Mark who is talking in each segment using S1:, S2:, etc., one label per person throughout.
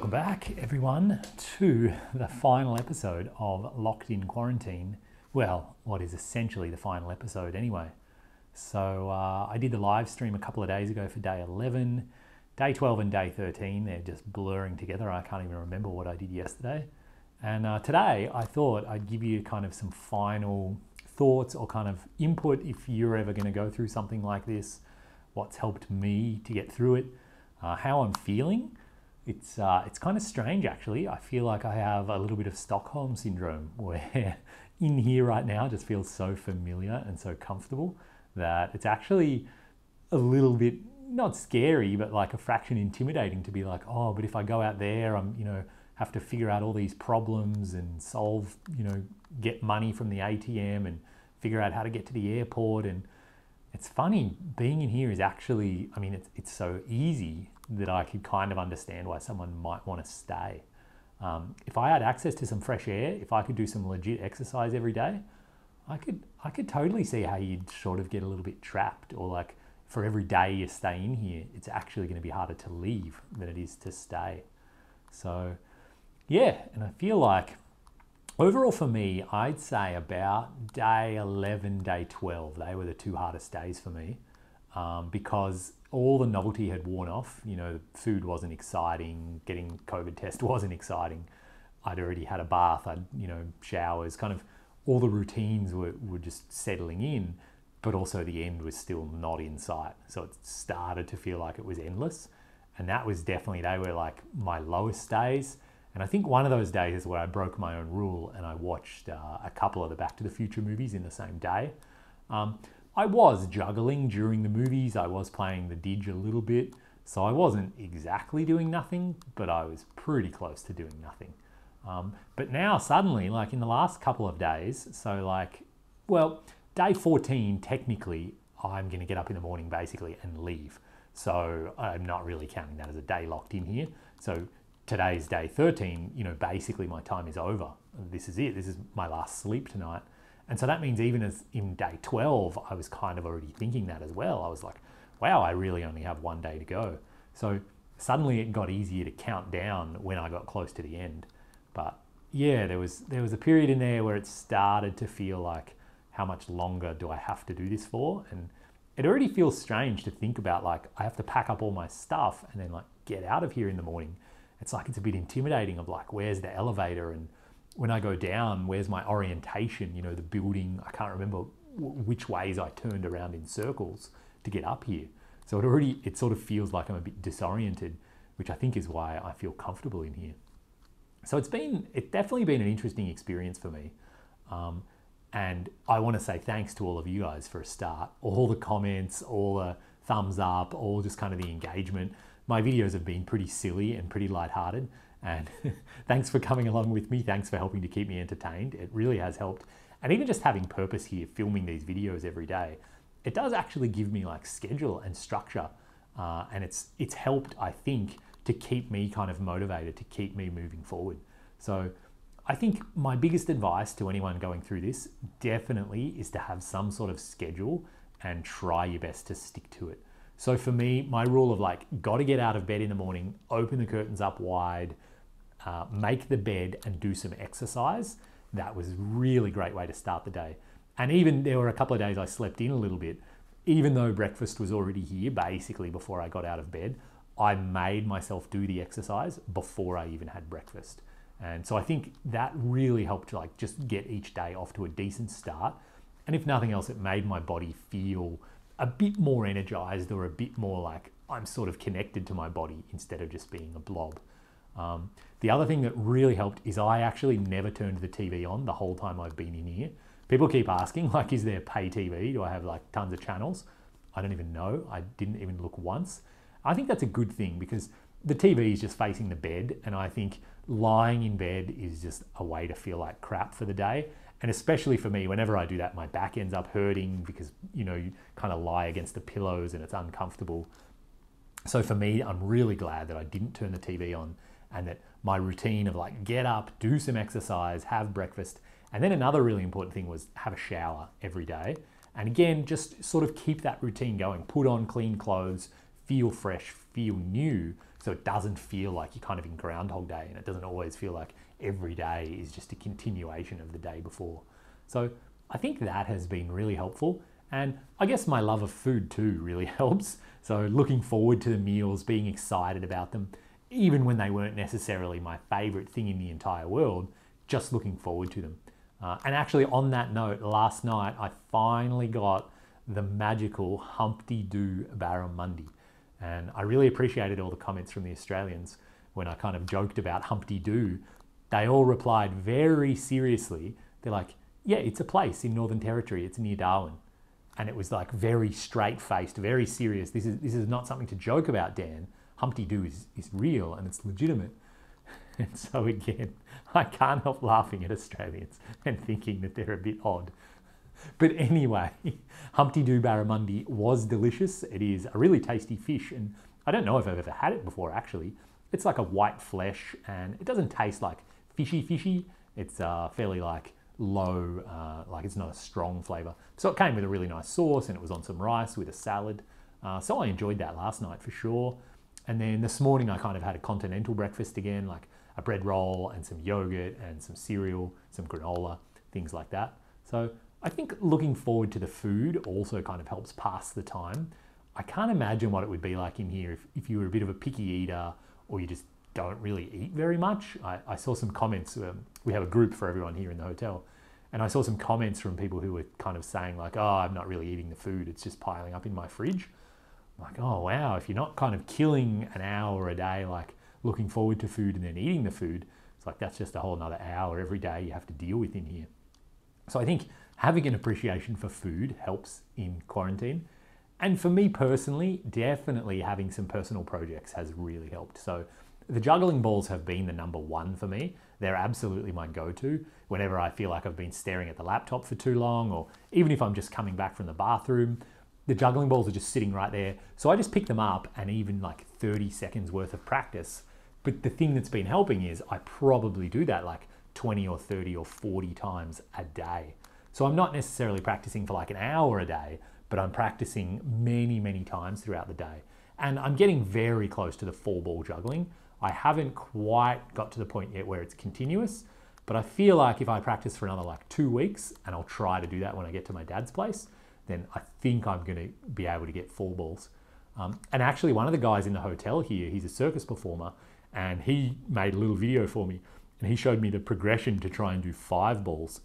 S1: Welcome back, everyone, to the final episode of Locked in Quarantine. Well, what is essentially the final episode anyway. So I did the live stream a couple of days ago for day 11. Day 12 and day 13, they're just blurring together. I can't even remember what I did yesterday. And today I thought I'd give you kind of some final thoughts or kind of input if you're ever going to go through something like this, what's helped me to get through it, how I'm feeling. It's kind of strange, actually. I feel like I have a little bit of Stockholm syndrome where in here right now it just feels so familiar and so comfortable that it's actually a little bit, not scary, but like a fraction intimidating to be like, oh, but if I go out there, I'm, have to figure out all these problems and solve, get money from the ATM and figure out how to get to the airport. And it's funny, being in here is actually, it's so easy that I could kind of understand why someone might want to stay. If I had access to some fresh air, if I could do some legit exercise every day, I could totally see how you'd sort of get a little bit trapped, or like for every day you stay in here, it's actually going to be harder to leave than it is to stay. So yeah, and I feel like overall for me, I'd say about day 11, day 12, they were the two hardest days for me. Because all the novelty had worn off. Food wasn't exciting, getting COVID test wasn't exciting. I'd already had a bath, I'd, showers, kind of all the routines were just settling in, but also the end was still not in sight. So it started to feel like it was endless. And that was definitely, they were like my lowest days. And I think one of those days is where I broke my own rule and I watched a couple of the Back to the Future movies in the same day. I was juggling during the movies. I was playing the Didge a little bit. So I wasn't exactly doing nothing, but I was pretty close to doing nothing. But now suddenly, like in the last couple of days, so like, well, day 14, technically, I'm going to get up in the morning basically and leave. So I'm not really counting that as a day locked in here. So today's day 13, basically my time is over. This is it. This is my last sleep tonight. And so that means even as in day 12, I was kind of already thinking that as well. I was like, wow, I really only have one day to go. So suddenly it got easier to count down when I got close to the end. But yeah, there was a period in there where it started to feel like, how much longer do I have to do this for? And it already feels strange to think about, like, I have to pack up all my stuff and then like get out of here in the morning. It's like, it's a bit intimidating of like, where's the elevator? And when I go down, where's my orientation? The building, I can't remember which ways I turned around in circles to get up here. So it sort of feels like I'm a bit disoriented, which I think is why I feel comfortable in here. So it's definitely been an interesting experience for me. And I want to say thanks to all of you guys for a start. All the comments, all the thumbs up, all just kind of the engagement. My videos have been pretty silly and pretty lighthearted. And thanks for coming along with me. Thanks for helping to keep me entertained. It really has helped. And even just having purpose here, filming these videos every day, it does actually give me like schedule and structure. And it's helped, I think, to keep me kind of motivated, to keep me moving forward. So I think my biggest advice to anyone going through this definitely is to have some sort of schedule and try your best to stick to it. So for me, my rule of like, got to get out of bed in the morning, open the curtains up wide, make the bed and do some exercise. That was a really great way to start the day. And even there were a couple of days I slept in a little bit, even though breakfast was already here, basically before I got out of bed, I made myself do the exercise before I even had breakfast. And so I think that really helped to like just get each day off to a decent start. And if nothing else, it made my body feel a bit more energized, or a bit more like I'm sort of connected to my body instead of just being a blob. The other thing that really helped is I actually never turned the TV on the whole time I've been in here. People keep asking, like, is there pay TV? Do I have like tons of channels? I don't even know. I didn't even look once. I think that's a good thing because the TV is just facing the bed, and I think lying in bed is just a way to feel like crap for the day. And especially for me, whenever I do that, my back ends up hurting because, you kind of lie against the pillows and it's uncomfortable. So for me, I'm really glad that I didn't turn the TV on, and that my routine of like get up, do some exercise, have breakfast. And then another really important thing was have a shower every day. And again, just sort of keep that routine going, put on clean clothes, feel fresh, feel new, So it doesn't feel like you're kind of in Groundhog Day, and it doesn't always feel like every day is just a continuation of the day before. So I think that has been really helpful. And I guess my love of food too really helps. So looking forward to the meals, being excited about them, even when they weren't necessarily my favorite thing in the entire world, just looking forward to them. And actually on that note, last night I finally got the magical Humpty Doo barramundi. And I really appreciated all the comments from the Australians when I kind of joked about Humpty Doo. They all replied very seriously. They're like, yeah, it's a place in Northern Territory. It's near Darwin. And it was like very straight-faced, very serious. This is not something to joke about, Dan. Humpty Doo is real and it's legitimate. And so again, I can't help laughing at Australians and thinking that they're a bit odd. But anyway, Humpty Doo barramundi was delicious. It is a really tasty fish, and I don't know if I've ever had it before actually. It's like a white flesh and it doesn't taste like fishy. It's fairly like low, like it's not a strong flavor. So it came with a really nice sauce and it was on some rice with a salad. So I enjoyed that last night for sure. And then this morning I kind of had a continental breakfast again, like a bread roll and some yogurt and some cereal, some granola, things like that. So I think looking forward to the food also kind of helps pass the time. I can't imagine what it would be like in here if you were a bit of a picky eater or you just don't really eat very much. I saw some comments, we have a group for everyone here in the hotel, and I saw some comments from people who were kind of saying like, oh, I'm not really eating the food, it's just piling up in my fridge. I'm like, oh wow, if you're not kind of killing an hour a day, like looking forward to food and then eating the food, it's like that's just a whole nother hour every day you have to deal with in here. So I think having an appreciation for food helps in quarantine. And for me personally, definitely having some personal projects has really helped. So the juggling balls have been the number one for me. They're absolutely my go-to whenever I feel like I've been staring at the laptop for too long, or even if I'm just coming back from the bathroom, the juggling balls are just sitting right there. So I just pick them up and even like 30 seconds worth of practice. But the thing that's been helping is I probably do that like 20 or 30 or 40 times a day. So I'm not necessarily practicing for like an hour a day, but I'm practicing many times throughout the day. And I'm getting very close to the 4-ball juggling. I haven't quite got to the point yet where it's continuous, but I feel like if I practice for another like 2 weeks, and I'll try to do that when I get to my dad's place, then I think I'm gonna be able to get 4 balls. And actually one of the guys in the hotel here, he's a circus performer, and he made a little video for me, and he showed me the progression to try and do 5 balls.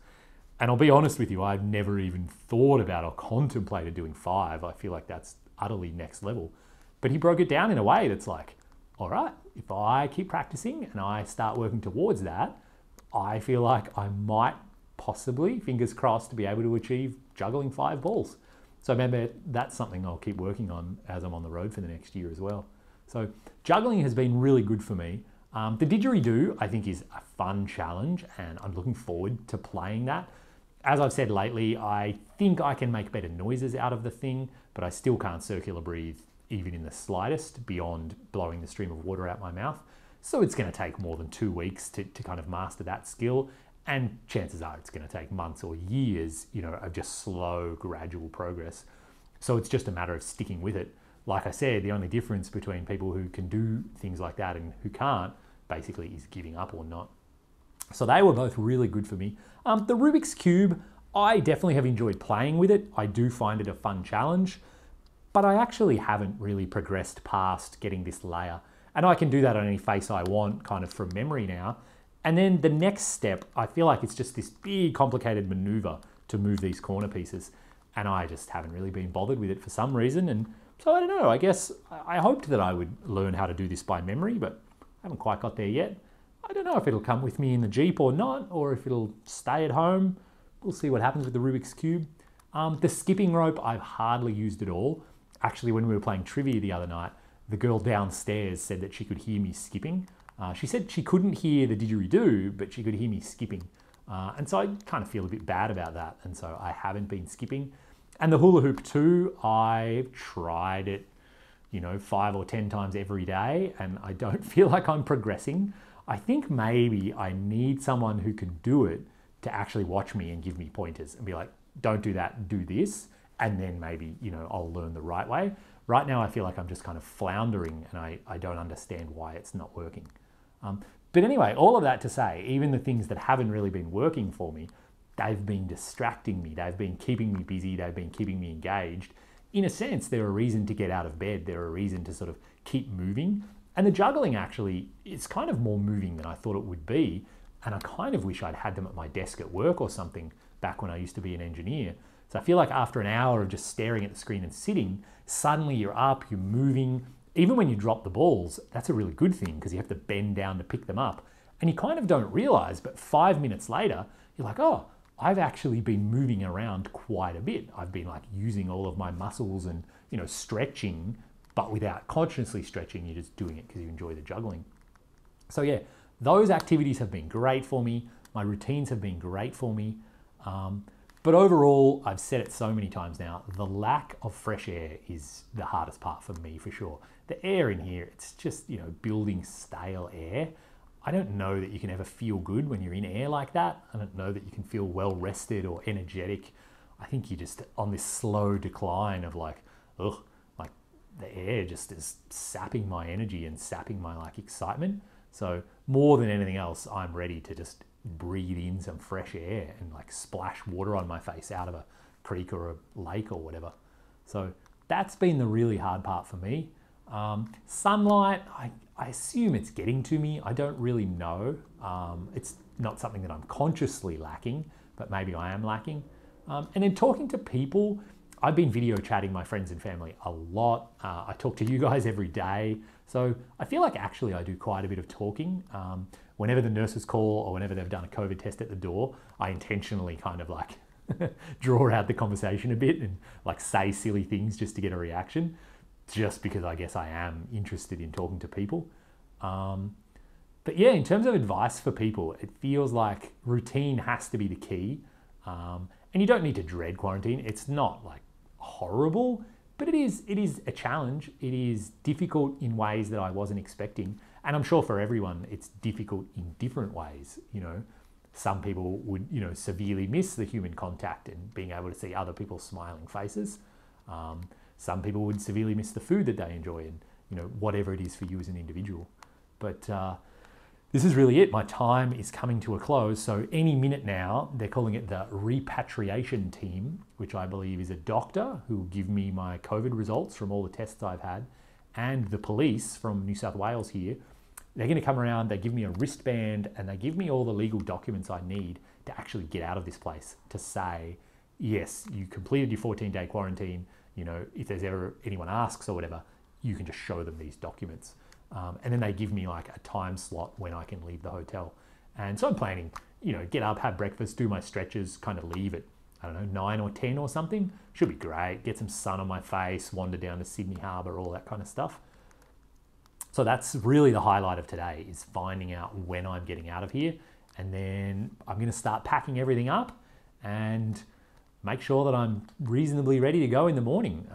S1: And I'll be honest with you, I've never even thought about or contemplated doing 5. I feel like that's utterly next level. But he broke it down in a way that's like, all right, if I keep practicing and I start working towards that, I feel like I might possibly, fingers crossed, be able to achieve juggling 5 balls. So maybe that's something I'll keep working on as I'm on the road for the next year as well. So juggling has been really good for me. The didgeridoo, I think, is a fun challenge, and I'm looking forward to playing that. As I've said lately, I think I can make better noises out of the thing, but I still can't circular breathe even in the slightest beyond blowing the stream of water out my mouth. So it's going to take more than 2 weeks to kind of master that skill. And chances are it's going to take months or years, you know, of just slow, gradual progress. So it's just a matter of sticking with it. Like I said, the only difference between people who can do things like that and who can't basically is giving up or not. So they were both really good for me. The Rubik's Cube, I definitely have enjoyed playing with it. I do find it a fun challenge, but I actually haven't really progressed past getting this layer. And I can do that on any face I want kind of from memory now. And then the next step, I feel like it's just this big complicated maneuver to move these corner pieces. And I just haven't really been bothered with it for some reason. And so I don't know, I guess I hoped that I would learn how to do this by memory, but I haven't quite got there yet. I don't know if it'll come with me in the Jeep or not, or if it'll stay at home. We'll see what happens with the Rubik's Cube. The skipping rope, I've hardly used at all. Actually, when we were playing trivia the other night, the girl downstairs said that she could hear me skipping. She said she couldn't hear the didgeridoo, but she could hear me skipping. And so I kind of feel a bit bad about that. And so I haven't been skipping. And the hula hoop too, I've tried it, you know, 5 or 10 times every day, and I don't feel like I'm progressing. I think maybe I need someone who can do it to actually watch me and give me pointers and be like, don't do that, do this. And then maybe, you know, I'll learn the right way. right now I feel like I'm just kind of floundering and I don't understand why it's not working. But anyway, all of that to say, even the things that haven't really been working for me, they've been distracting me. They've been keeping me busy. They've been keeping me engaged. In a sense, they're a reason to get out of bed. They're a reason to sort of keep moving. And the juggling actually, it's kind of more moving than I thought it would be. And I kind of wish I'd had them at my desk at work or something back when I used to be an engineer. So I feel like after an hour of just staring at the screen and sitting, suddenly you're up, you're moving. Even when you drop the balls, that's a really good thing because you have to bend down to pick them up. And you kind of don't realize, but 5 minutes later, you're like, oh, I've actually been moving around quite a bit. I've been like using all of my muscles and, you know, stretching, but without consciously stretching, you're just doing it because you enjoy the juggling. So yeah, those activities have been great for me. My routines have been great for me. But overall, I've said it so many times now, the lack of fresh air is the hardest part for me for sure. The air in here, it's just, you know, building stale air. I don't know that you can ever feel good when you're in air like that. I don't know that you can feel well rested or energetic. I think you're just on this slow decline of like, ugh, like the air just is sapping my energy and sapping my like excitement. So more than anything else, I'm ready to just breathe in some fresh air and like splash water on my face out of a creek or a lake or whatever. So that's been the really hard part for me. Sunlight, I assume it's getting to me. I don't really know. It's not something that I'm consciously lacking, but maybe I am lacking. And then talking to people, I've been video chatting my friends and family a lot. I talk to you guys every day. So I feel like actually I do quite a bit of talking. Whenever the nurses call or whenever they've done a COVID test at the door, I intentionally kind of like draw out the conversation a bit and like say silly things just to get a reaction, just because I guess I am interested in talking to people. But yeah, in terms of advice for people, it feels like routine has to be the key. And you don't need to dread quarantine. It's not like horrible, but it is a challenge. It is difficult in ways that I wasn't expecting. And I'm sure for everyone, it's difficult in different ways. You know, some people would, you know, severely miss the human contact and being able to see other people's smiling faces. Some people would severely miss the food that they enjoy and, you know, whatever it is for you as an individual. But this is really it. My time is coming to a close. So any minute now, they're calling it the repatriation team, which I believe is a doctor who will give me my COVID results from all the tests I've had, and the police from New South Wales here. They're going to come around, they give me a wristband, and they give me all the legal documents I need to actually get out of this place, to say, yes, you completed your 14-day quarantine. You know, if there's ever anyone asks or whatever, you can just show them these documents. And then they give me like a time slot when I can leave the hotel. And so I'm planning, you know, get up, have breakfast, do my stretches, kind of leave at, I don't know, 9 or 10 or something. Should be great. Get some sun on my face, wander down to Sydney Harbour, all that kind of stuff. So that's really the highlight of today, is finding out when I'm getting out of here. And then I'm going to start packing everything up and make sure that I'm reasonably ready to go in the morning.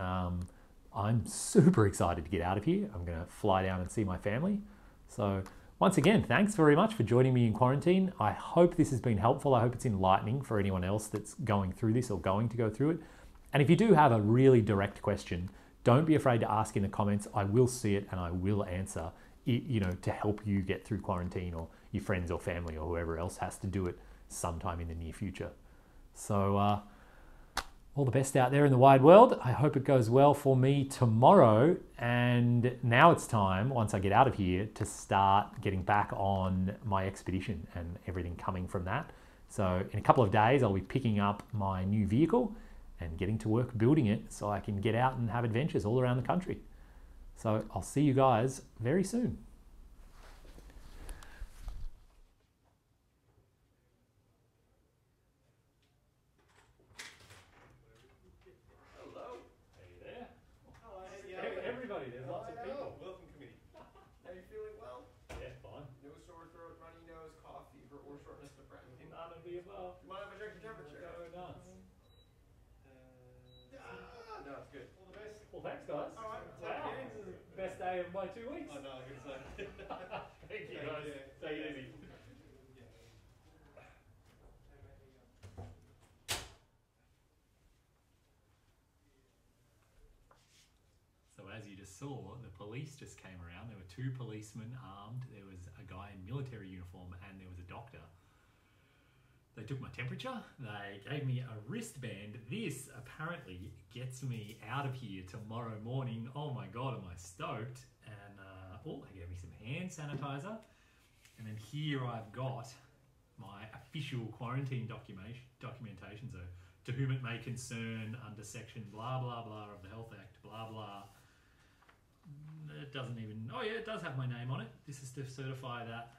S1: I'm super excited to get out of here. I'm going to fly down and see my family. So once again, thanks very much for joining me in quarantine. I hope this has been helpful. I hope it's enlightening for anyone else that's going through this or going to go through it. And if you do have a really direct question, don't be afraid to ask in the comments. I will see it and I will answer, you know, to help you get through quarantine, or your friends or family or whoever else has to do it sometime in the near future. So all the best out there in the wide world. I hope it goes well for me tomorrow. And now it's time, once I get out of here, to start getting back on my expedition and everything coming from that. So in a couple of days, I'll be picking up my new vehicle and getting to work building it so I can get out and have adventures all around the country. So I'll see you guys very soon. Everybody, there's lots of people.
S2: Welcome committee. Are you feeling well?
S1: Yeah, fine.
S2: No sore throat, runny nose, cough, fever, or shortness of breath.
S1: None of the above.
S2: Do you mind if I check your temperature?
S1: Go nuts.
S2: No, it's good. All the best.
S1: Well, thanks, guys.
S2: All right.
S1: Wow, this is the best day of my 2 weeks.
S2: Oh, no, good sign.
S1: Thank you, guys. Take it easy. So just saw, the police just came around. There were 2 policemen armed. There was a guy in military uniform and there was a doctor. They took my temperature. They gave me a wristband. This apparently gets me out of here tomorrow morning. Oh my God, am I stoked. And they gave me some hand sanitizer. And then here I've got my official quarantine documentation. So, to whom it may concern under section blah, blah, blah of the Health Act, blah, blah. It doesn't even, oh yeah, it does have my name on it. This is to certify that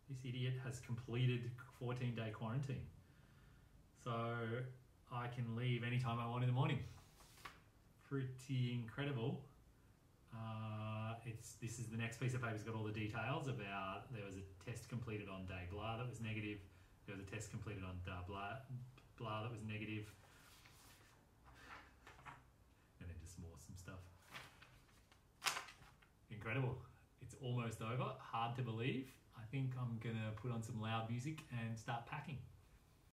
S1: this idiot has completed 14-day quarantine. So I can leave anytime I want in the morning. Pretty incredible. This is the next piece of paper. It's got all the details about there was a test completed on day blah that was negative. There was a test completed on blah that was negative. And then just some stuff. Incredible. It's almost over. Hard to believe. I think I'm going to put on some loud music and start packing.